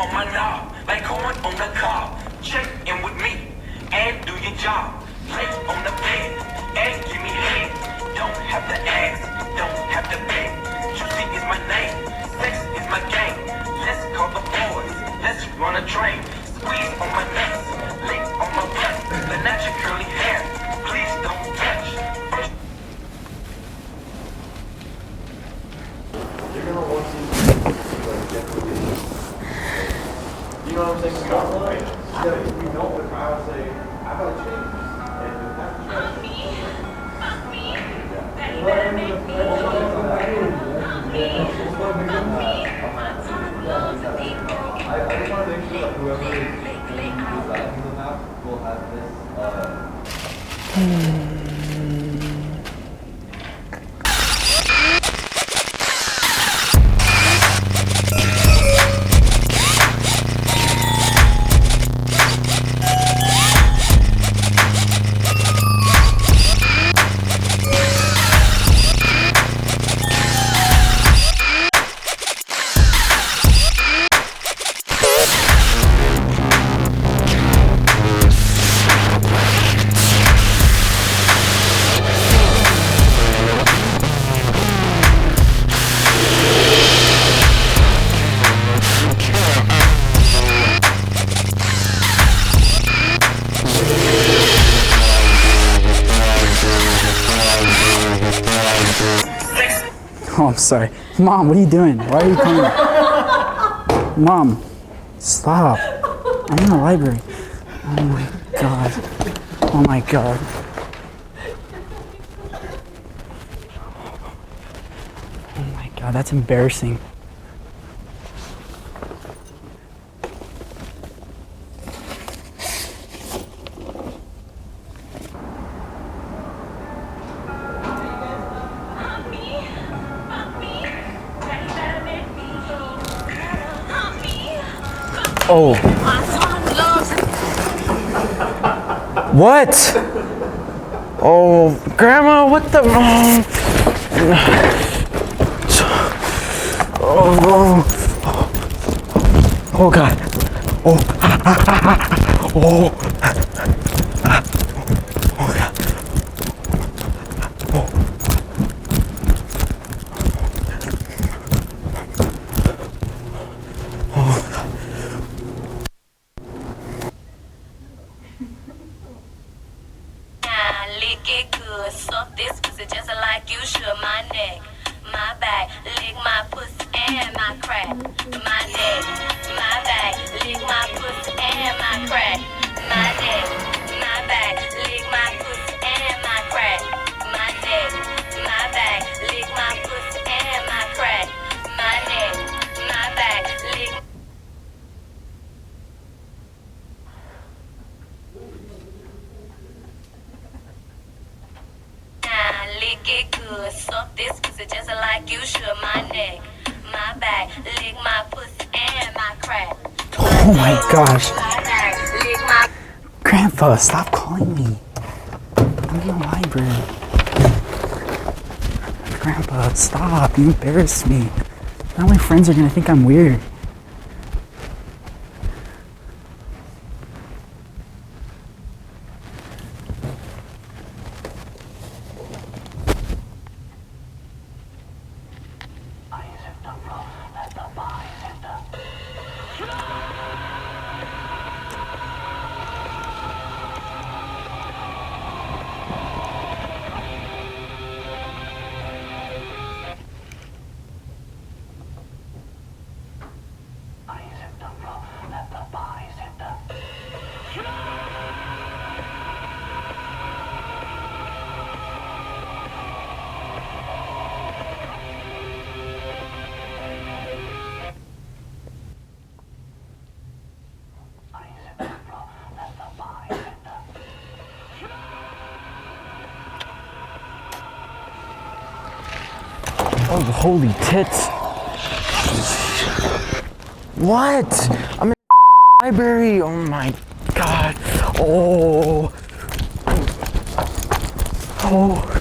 on my knob, like corn on the cob. Check in with me and do your job. Play on the bed and give me head. Don't have to ask, don't have to beg. Juicy is my name, sex is my game. Let's call the boys, let's run a train. Squeeze on my nuts, lick on my butt. The natural curly hair, please don't touch. First you're gonna want to get with it. You know what I'm saying? Yeah, we know, but I would say, I gotta change. Fuck me. That you better make me. My tongue loves people. I just want to make sure that whoever is designing the map will have this, Oh, I'm sorry. Mom, what are you doing? Why are you coming? Mom, stop. I'm in the library. Oh my God. Oh my God. Oh my God, that's embarrassing. Oh. What? Oh, Grandma, what the? Oh, oh God. Oh, oh, oh God. Oh. Lick it good, suck this pussy just like you should. My neck, my back, lick my pussy and my crack. My neck, my back, lick my pussy and my crack. My neck, my back, lick my pussy and my crack. My neck, my back, lick my pussy and my crack. My neck, my back, lick. Lick it good, suck this pussy just like you should. My neck, my back, lick my pussy and my crack. Oh my gosh. My back, lick my. Grandpa, stop calling me. I'm in the library. Grandpa, stop. You embarrass me. Now my friends are gonna think I'm weird. Oh, holy tits. What? I'm in the library. Oh my God. Oh. Oh.